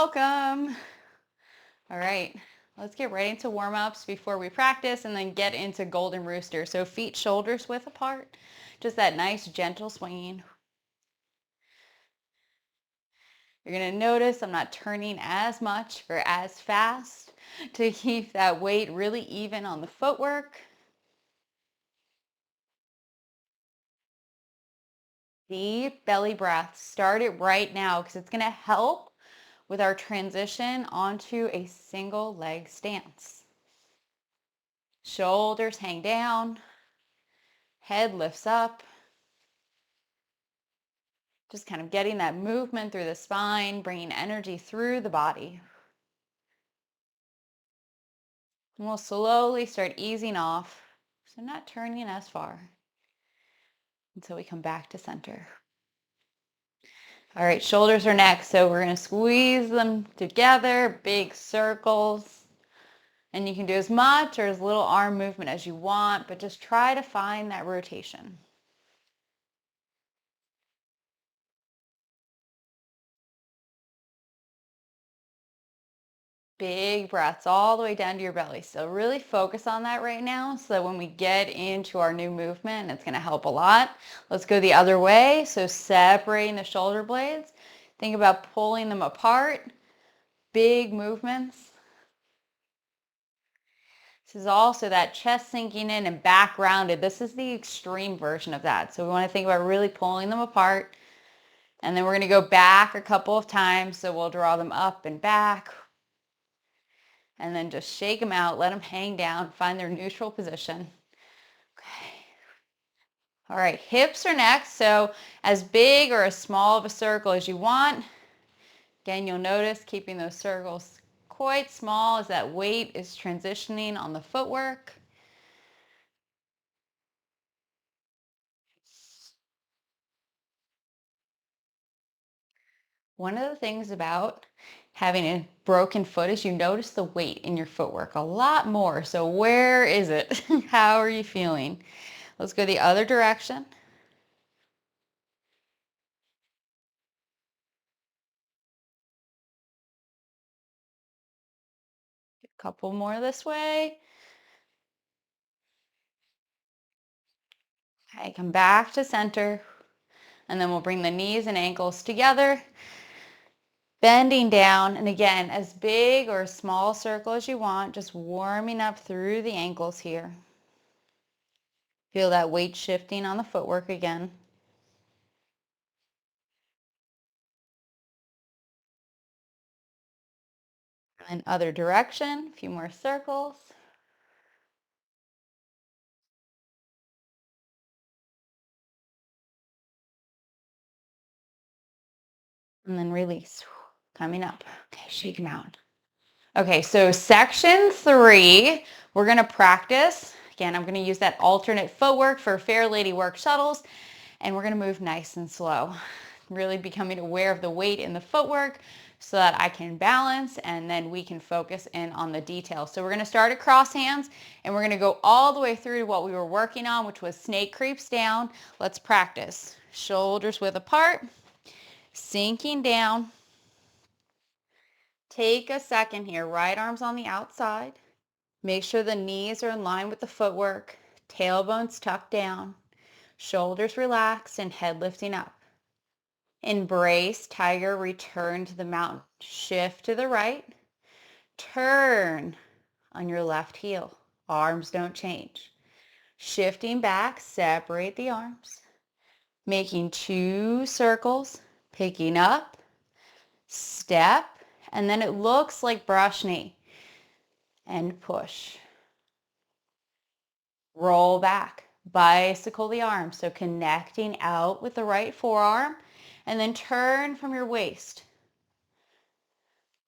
Welcome. All right, let's get right into warm-ups before we practice and then get into Golden Rooster. So feet shoulders width apart, just that nice gentle swinging. You're going to notice I'm not turning as much or as fast to keep that weight really even on the footwork. Deep belly breath. Start it right now because it's going to help with our transition onto a single leg stance. Shoulders hang down, head lifts up. Just kind of getting that movement through the spine, bringing energy through the body. And we'll slowly start easing off, so not turning as far until we come back to center. All right, shoulders are next, so we're going to squeeze them together, big circles. And you can do as much or as little arm movement as you want, but just try to find that rotation. Big breaths all the way down to your belly. So really focus on that right now so that when we get into our new movement, it's going to help a lot. Let's go the other way. So separating the shoulder blades. Think about pulling them apart. Big movements. This is also that chest sinking in and back rounded. This is the extreme version of that. So we want to think about really pulling them apart. And then we're going to go back a couple of times. So we'll draw them up and back. And then just shake them out, let them hang down, find their neutral position. Okay. All right, hips are next. So as big or as small of a circle as you want. Again, you'll notice keeping those circles quite small as that weight is transitioning on the footwork. One of the things about having a broken foot is you notice the weight in your footwork a lot more. So where is it? How are you feeling? Let's go the other direction. A couple more this way. Okay, come back to center. And then we'll bring the knees and ankles together. Bending down. And again, as big or a small circle as you want, just warming up through the ankles here. Feel that weight shifting on the footwork again. And other direction, a few more circles. And then release. Coming up. Okay, shake them out. Okay, so section 3, we're going to practice. Again, I'm going to use that alternate footwork for Fair Lady Work shuttles. And we're going to move nice and slow. Really becoming aware of the weight in the footwork so that I can balance and then we can focus in on the details. So we're going to start at cross hands and we're going to go all the way through to what we were working on, which was snake creeps down. Let's practice. Shoulders width apart, sinking down. Take a second here. Right arm's on the outside. Make sure the knees are in line with the footwork. Tailbones tucked down. Shoulders relaxed and head lifting up. Embrace tiger, return to the mountain. Shift to the right. Turn on your left heel. Arms don't change. Shifting back, separate the arms. Making 2 circles, picking up, step, and then it looks like brush knee. And push. Roll back. Bicycle the arms. So connecting out with the right forearm. And then turn from your waist.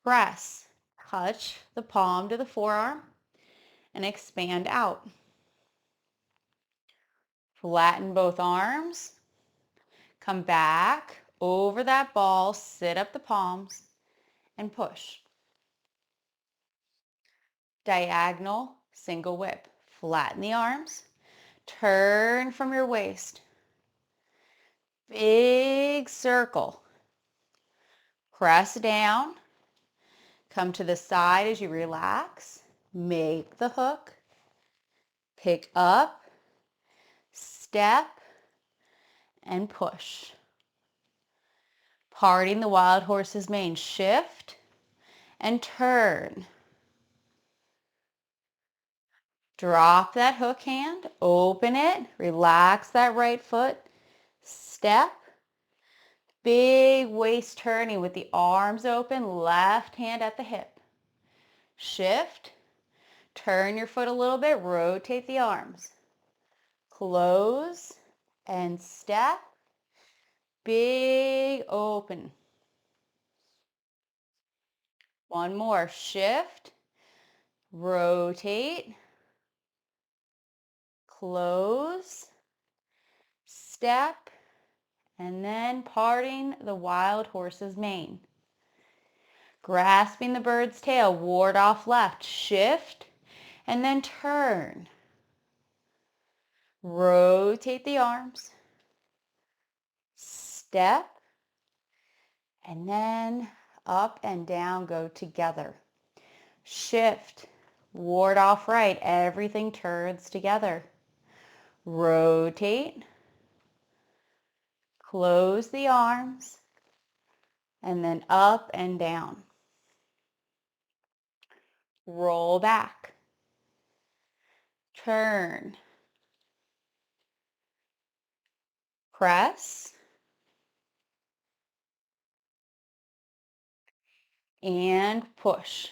Press. Touch the palm to the forearm. And expand out. Flatten both arms. Come back over that ball. Sit up the palms. And push. Diagonal single whip. Flatten the arms. Turn from your waist. Big circle. Press down. Come to the side as you relax. Make the hook. Pick up, step, and push. Parting the wild horse's mane. Shift and turn. Drop that hook hand, open it, relax that right foot, step, big waist turning with the arms open, left hand at the hip. Shift, turn your foot a little bit, rotate the arms. Close and step, big open. One more, shift, rotate, close, step, and then parting the wild horse's mane. Grasping the bird's tail, ward off left, shift, and then turn. Rotate the arms, step, and then up and down go together. Shift, ward off right, everything turns together. Rotate, close the arms, and then up and down. Roll back, turn, press, and push.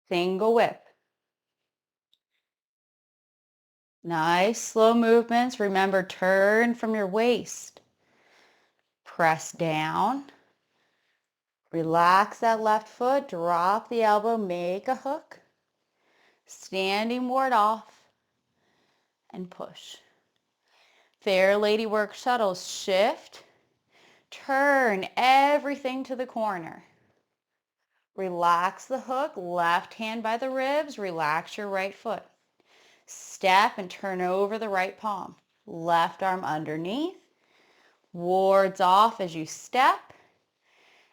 Single whip. Nice slow movements. Remember, turn from your waist. Press down. Relax that left foot. Drop the elbow. Make a hook. Standing ward off. And push. Fair lady work shuttles. Shift. Turn everything to the corner. Relax the hook. Left hand by the ribs. Relax your right foot. Step and turn over the right palm. Left arm underneath. Wards off as you step.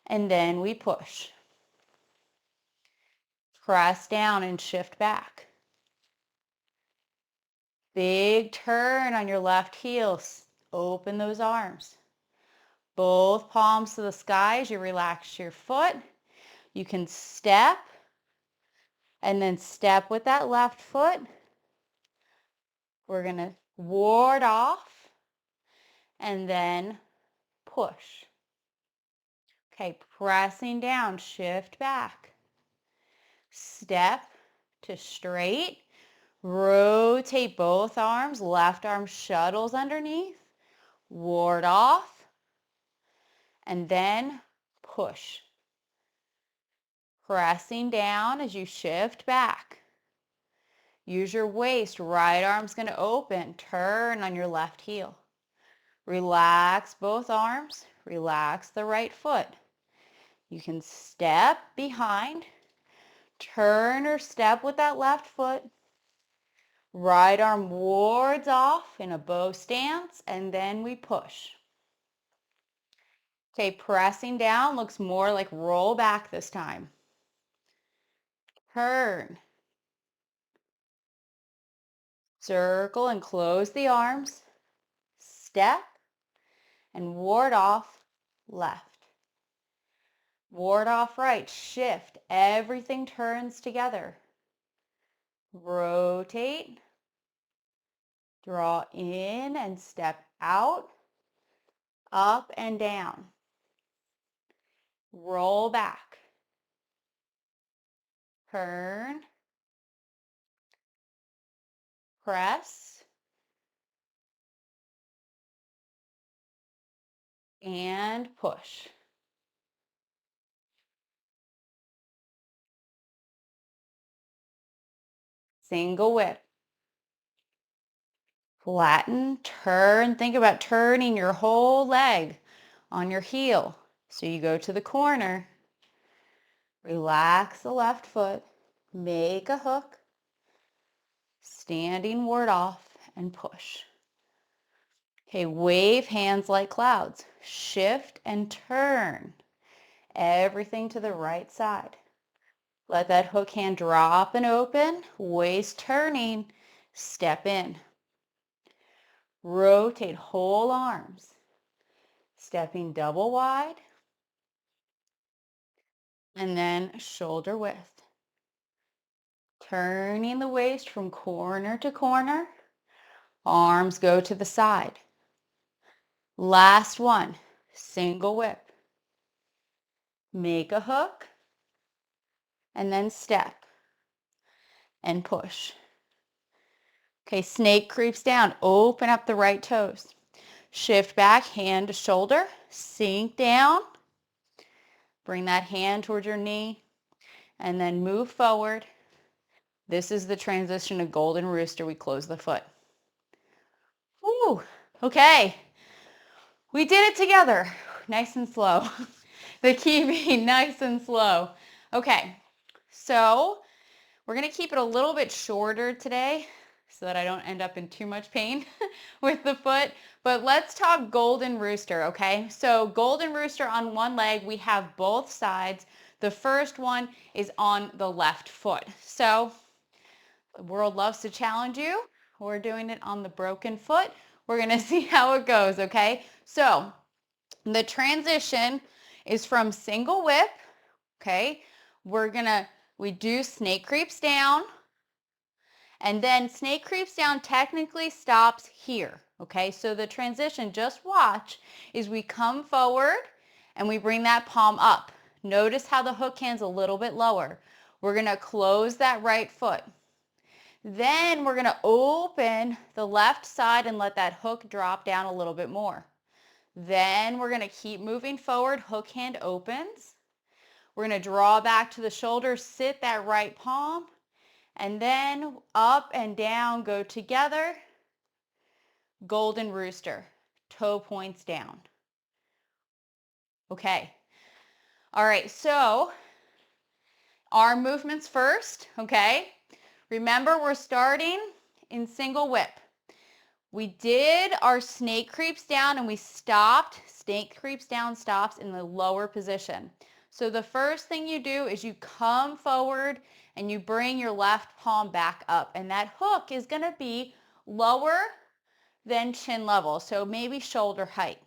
And then we push. Press down and shift back. Big turn on your left heel. Open those arms. Both palms to the sky as you relax your foot. You can step and then step with that left foot. We're going to ward off and then push. Okay, pressing down, shift back. Step to straight. Rotate both arms. Left arm shuttles underneath. Ward off. And then push. Pressing down as you shift back. Use your waist. Right arm's going to open. Turn on your left heel. Relax both arms. Relax the right foot. You can step behind. Turn or step with that left foot. Right arm wards off in a bow stance, and then we push. Okay, pressing down looks more like roll back this time. Turn. Circle and close the arms. Step and ward off left. Ward off right. Shift. Everything turns together. Rotate. Draw in and step out. Up and down. Roll back. Turn. Press. And push. Single whip. Flatten, turn. Think about turning your whole leg on your heel. So you go to the corner. Relax the left foot. Make a hook. Standing ward off and push. Okay, wave hands like clouds. Shift and turn. Everything to the right side. Let that hook hand drop and open. Waist turning. Step in. Rotate whole arms. Stepping double wide. And then shoulder width. Turning the waist from corner to corner. Arms go to the side. Last one, single whip. Make a hook and then step and push. Okay, snake creeps down. Open up the right toes. Shift back, hand to shoulder. Sink down. Bring that hand towards your knee and then move forward. This is the transition to Golden Rooster. We close the foot. Woo! Okay, we did it together. Nice and slow. The key being nice and slow. Okay, so we're going to keep it a little bit shorter today so that I don't end up in too much pain with the foot. But let's talk Golden Rooster, okay? So Golden Rooster on one leg, we have both sides. The first one is on the left foot. So the world loves to challenge you. We're doing it on the broken foot. We're going to see how it goes, okay? So the transition is from single whip, okay? We do snake creeps down, and then snake creeps down technically stops here, okay? So the transition, just watch, is we come forward and we bring that palm up. Notice how the hook hand's a little bit lower. We're gonna close that right foot. Then we're gonna open the left side and let that hook drop down a little bit more. Then we're gonna keep moving forward, hook hand opens. We're gonna draw back to the shoulder, sit that right palm, and then up and down go together. Golden Rooster, toe points down. Okay. All right, so arm movements first, okay? Remember, we're starting in single whip. We did our snake creeps down and we stopped. Snake creeps down stops in the lower position. So the first thing you do is you come forward and you bring your left palm back up. And that hook is going to be lower than chin level, so maybe shoulder height.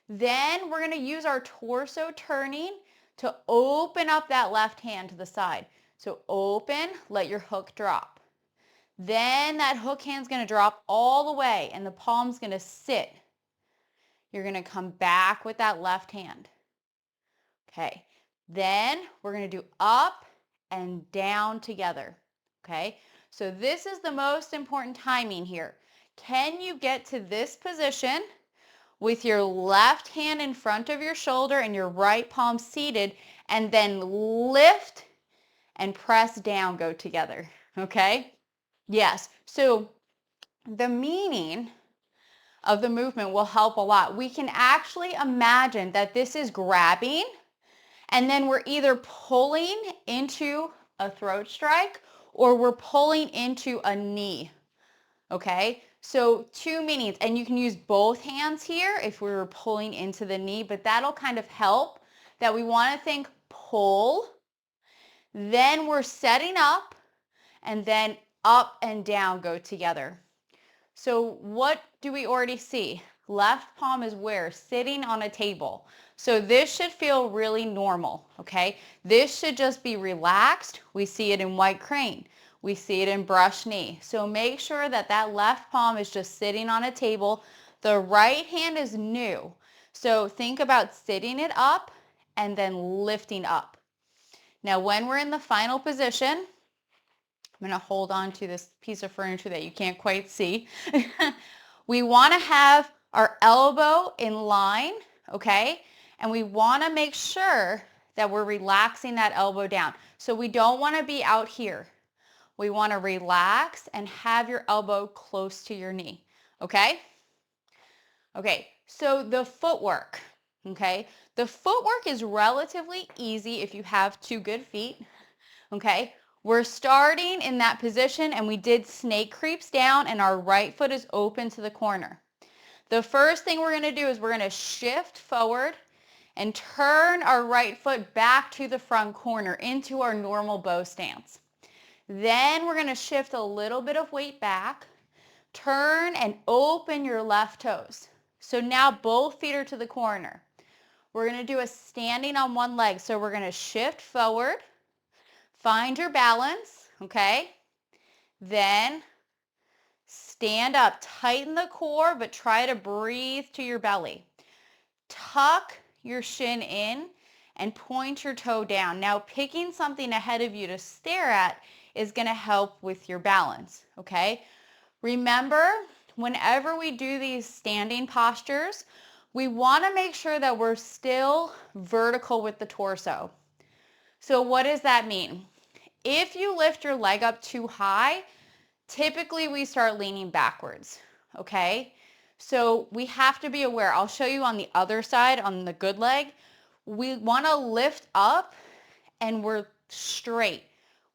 Then we're going to use our torso turning to open up that left hand to the side. So open, let your hook drop. Then that hook hand's going to drop all the way and the palm's going to sit. You're going to come back with that left hand. Okay. Then we're going to do up and down together. Okay. So this is the most important timing here. Can you get to this position with your left hand in front of your shoulder and your right palm seated, and then lift and press down, go together? Okay? Yes. So the meaning of the movement will help a lot. We can actually imagine that this is grabbing, and then we're either pulling into a throat strike or we're pulling into a knee. Okay? So two meanings, and you can use both hands here if we were pulling into the knee, but that'll kind of help that we want to think pull, then we're setting up, and then up and down go together. So what do we already see? Left palm is where? Sitting on a table. So this should feel really normal, okay? This should just be relaxed. We see it in white crane. We see it in brush knee. So make sure that that left palm is just sitting on a table. The right hand is new. So think about sitting it up and then lifting up. Now when we're in the final position, I'm going to hold on to this piece of furniture that you can't quite see. We want to have our elbow in line, okay? And we want to make sure that we're relaxing that elbow down. So we don't want to be out here. We want to relax and have your elbow close to your knee, okay? Okay, so the footwork, okay? The footwork is relatively easy if you have two good feet, okay? We're starting in that position and we did snake creeps down and our right foot is open to the corner. The first thing we're going to do is we're going to shift forward and turn our right foot back to the front corner into our normal bow stance. Then we're going to shift a little bit of weight back, turn and open your left toes. So now both feet are to the corner. We're going to do a standing on one leg. So we're going to shift forward, find your balance, okay? Then stand up, tighten the core, but try to breathe to your belly. Tuck your shin in and point your toe down. Now picking something ahead of you to stare at is going to help with your balance, okay? Remember, whenever we do these standing postures, we want to make sure that we're still vertical with the torso. So what does that mean? If you lift your leg up too high, typically we start leaning backwards, okay? So we have to be aware. I'll show you on the other side, on the good leg. We want to lift up and we're straight.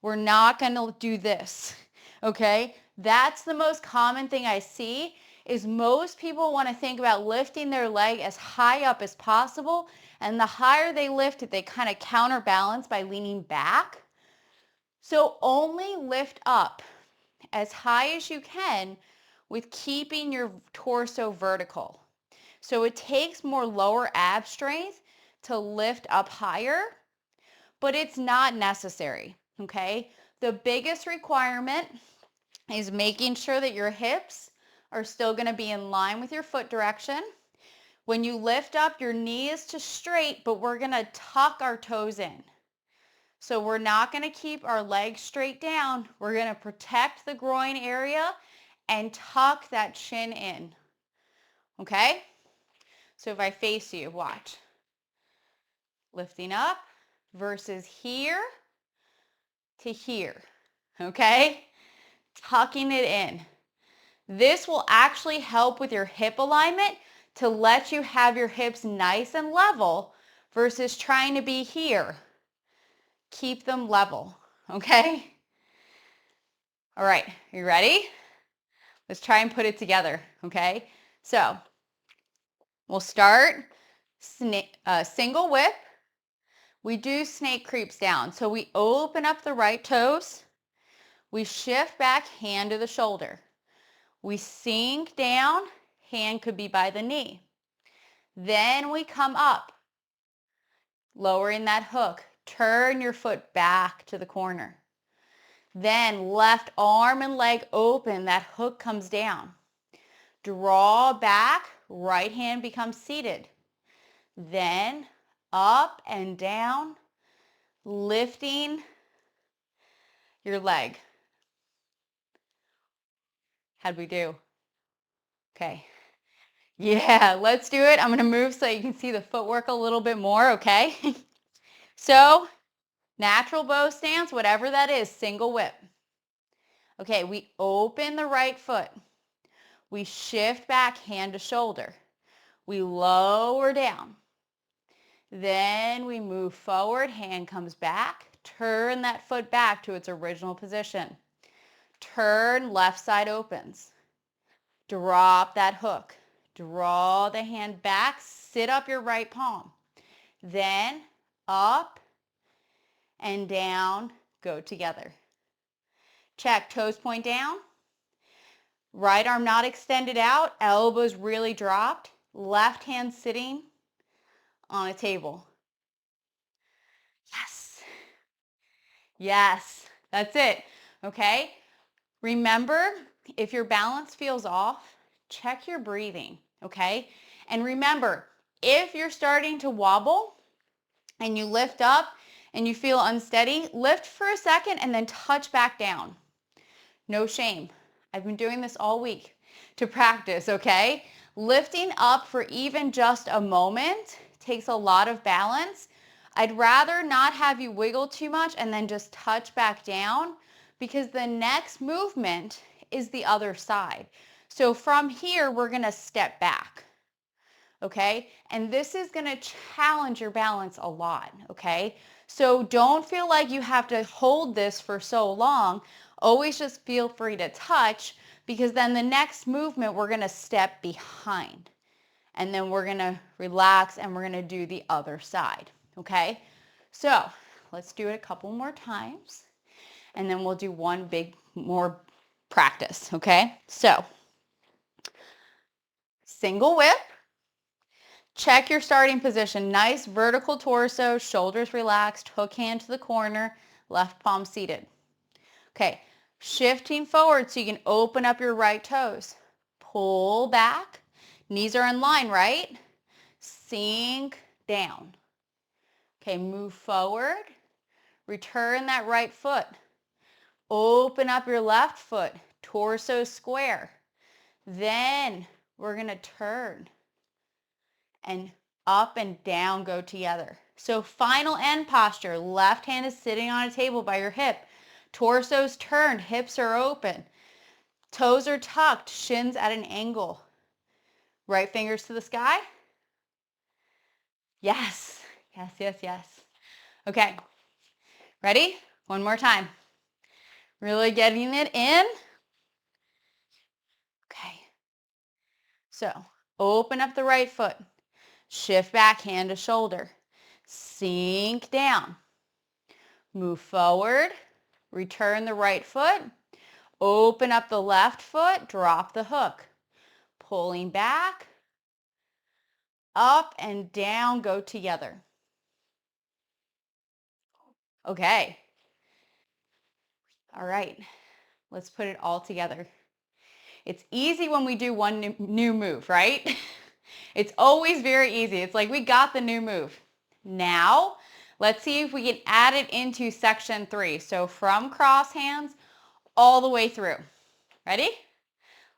We're not going to do this, okay? That's the most common thing I see is most people want to think about lifting their leg as high up as possible, and the higher they lift it, they kind of counterbalance by leaning back. So only lift up as high as you can with keeping your torso vertical. So it takes more lower ab strength to lift up higher, but it's not necessary, okay? The biggest requirement is making sure that your hips are still going to be in line with your foot direction. When you lift up, your knee is to straight, but we're going to tuck our toes in. So we're not going to keep our legs straight down. We're going to protect the groin area and tuck that shin in. Okay? So if I face you, watch. Lifting up versus here to here. Okay? Tucking it in. This will actually help with your hip alignment to let you have your hips nice and level versus trying to be here. Keep them level, okay? All right, you ready? Let's try and put it together, okay? So we'll start single whip. We do snake creeps down. So we open up the right toes. We shift back, hand to the shoulder. We sink down, hand could be by the knee. Then we come up, lowering that hook. Turn your foot back to the corner. Then left arm and leg open, that hook comes down. Draw back, right hand becomes seated. Then up and down, lifting your leg. How'd we do? Okay. Yeah, let's do it. I'm going to move so you can see the footwork a little bit more, okay? So, natural bow stance, whatever that is, single whip. Okay, we open the right foot. We shift back, hand to shoulder. We lower down. Then we move forward, hand comes back. Turn that foot back to its original position. Turn, left side opens. Drop that hook. Draw the hand back, sit up your right palm. Then up and down, go together. Check, toes point down. Right arm not extended out, elbows really dropped. Left hand sitting on a table. Yes. Yes, that's it. Okay? Remember, if your balance feels off, check your breathing, okay? And remember, if you're starting to wobble and you lift up and you feel unsteady, lift for a second and then touch back down. No shame. I've been doing this all week to practice, okay? Lifting up for even just a moment takes a lot of balance. I'd rather not have you wiggle too much and then just touch back down, because the next movement is the other side. So from here, we're going to step back, okay? And this is going to challenge your balance a lot, okay? So don't feel like you have to hold this for so long. Always just feel free to touch, because then the next movement we're going to step behind. And then we're going to relax and we're going to do the other side. Okay? So let's do it a couple more times. And then we'll do one big more practice. Okay? So single whip. Check your starting position. Nice vertical torso, shoulders relaxed, hook hand to the corner, left palm seated. Okay, shifting forward so you can open up your right toes. Pull back. Knees are in line, right? Sink down. Okay, move forward. Return that right foot. Open up your left foot. Torso square. Then we're going to turn. And up and down go together. So final end posture. Left hand is sitting on a table by your hip. Torso's turned. Hips are open. Toes are tucked. Shins at an angle. Right fingers to the sky. Yes. Yes, yes, yes. Okay. Ready? One more time. Really getting it in. Okay. So open up the right foot. Shift back, hand to shoulder. Sink down. Move forward. Return the right foot. Open up the left foot. Drop the hook. Pulling back. Up and down go together. Okay. All right. Let's put it all together. It's easy when we do one new move, right? It's always very easy. It's like we got the new move. Now, let's see if we can add it into section 3. So from cross hands all the way through. Ready?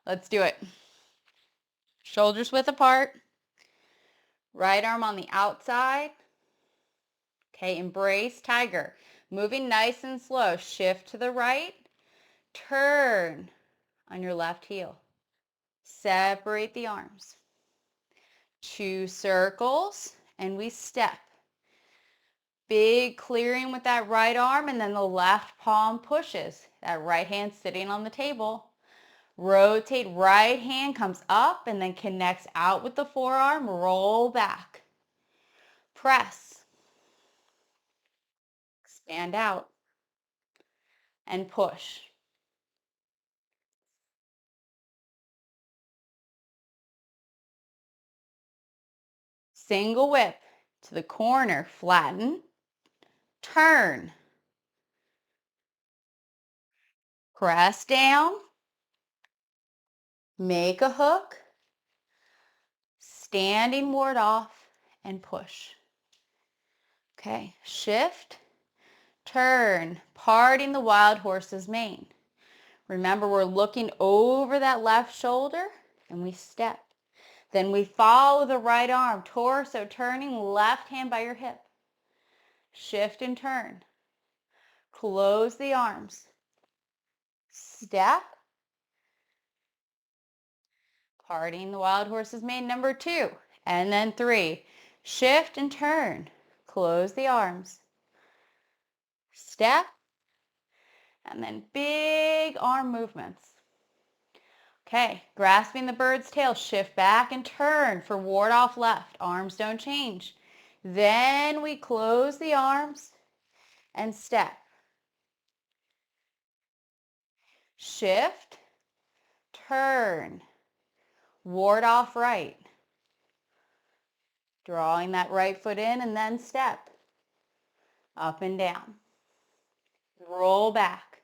Let's do it. Shoulders width apart. Right arm on the outside. Okay, embrace tiger. Moving nice and slow. Shift to the right. Turn on your left heel. Separate the arms. 2 circles and we step. Big clearing with that right arm and then the left palm pushes. That right hand sitting on the table. Rotate, right hand comes up and then connects out with the forearm. Roll back. Press. Expand out. And push. Single whip to the corner. Flatten. Turn. Press down. Make a hook. Standing ward off and push. Okay, shift, turn, parting the wild horse's mane. Remember, we're looking over that left shoulder and we step. Then we follow the right arm, torso turning, left hand by your hip. Shift and turn. Close the arms. Step. Parting the wild horse's mane, number 2. And then 3. Shift and turn. Close the arms. Step. And then big arm movements. Okay, grasping the bird's tail, shift back and turn for ward off left. Arms don't change. Then we close the arms and step. Shift, turn, ward off right. Drawing that right foot in and then step. Up and down. Roll back.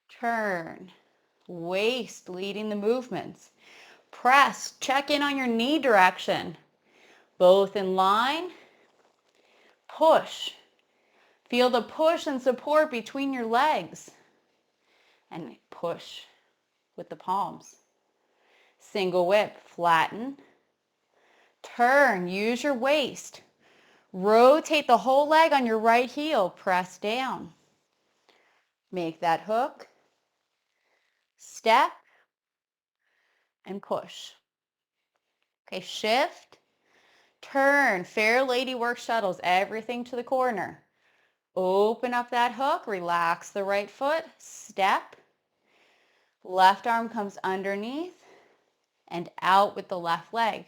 Turn. Waist leading the movements. Press. Check in on your knee direction. Both in line. Push. Feel the push and support between your legs. And push with the palms. Single whip. Flatten. Turn. Use your waist. Rotate the whole leg on your right heel. Press down. Make that hook. Step. And push. Okay, shift. Turn. Fair lady work shuttles. Everything to the corner. Open up that hook. Relax the right foot. Step. Left arm comes underneath and out with the left leg.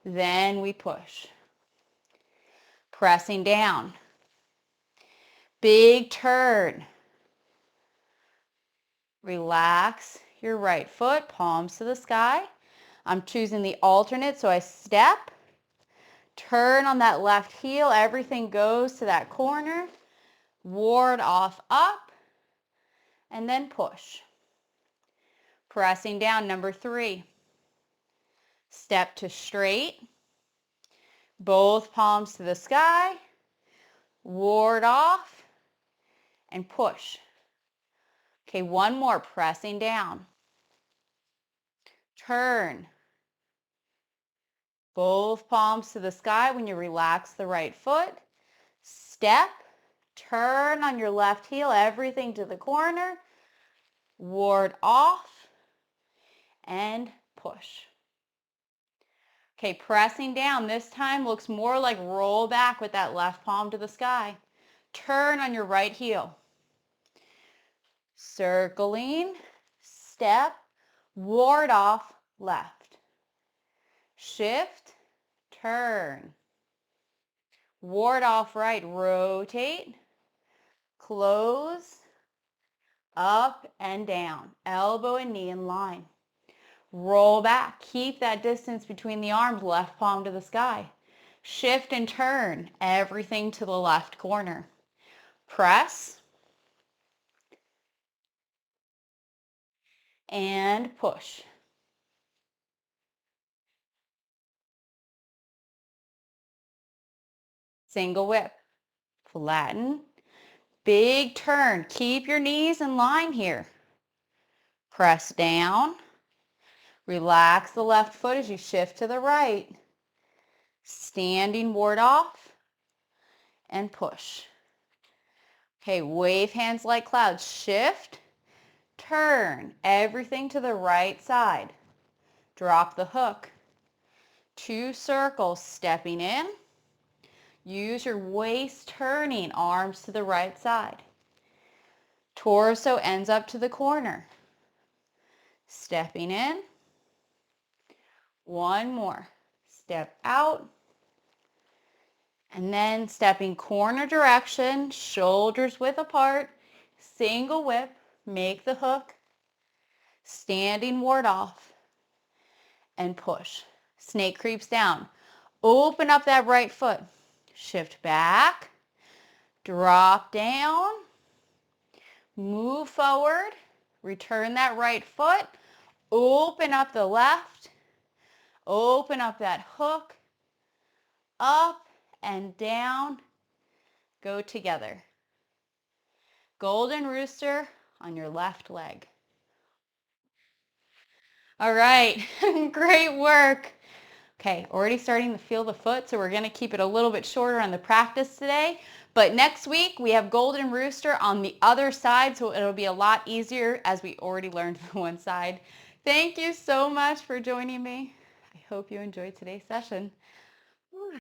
Then we push. Pressing down. Big turn. Relax your right foot, palms to the sky. I'm choosing the alternate, so I step, turn on that left heel, everything goes to that corner, ward off up, and then push. Pressing down, number 3. Step to straight, both palms to the sky, ward off, and push. Okay, one more, pressing down. Turn. Both palms to the sky when you relax the right foot. Step, turn on your left heel, everything to the corner. Ward off and push. Okay, pressing down. This time looks more like roll back with that left palm to the sky. Turn on your right heel. Circling, step, ward off, left. Shift, turn. Ward off right, rotate, close, up and down, elbow and knee in line. Roll back, keep that distance between the arms, left palm to the sky. Shift and turn, everything to the left corner. Press and push. Single whip, flatten, big turn. Keep your knees in line here. Press down. Relax the left foot as you shift to the right. Standing ward off and push. Okay, wave hands like clouds. Shift, turn, everything to the right side. Drop the hook. 2 circles, stepping in. Use your waist turning, arms to the right side. Torso ends up to the corner. Stepping in. One more. Step out. And then stepping corner direction, shoulders width apart, single whip, make the hook, standing ward off, and push. Snake creeps down. Open up that right foot. Shift back, drop down, move forward, return that right foot, open up the left, open up that hook, up and down, go together. Golden Rooster on your left leg. All right, great work. Okay, already starting to feel the foot, so we're going to keep it a little bit shorter on the practice today. But next week, we have Golden Rooster on the other side, so it'll be a lot easier as we already learned the one side. Thank you so much for joining me. I hope you enjoyed today's session.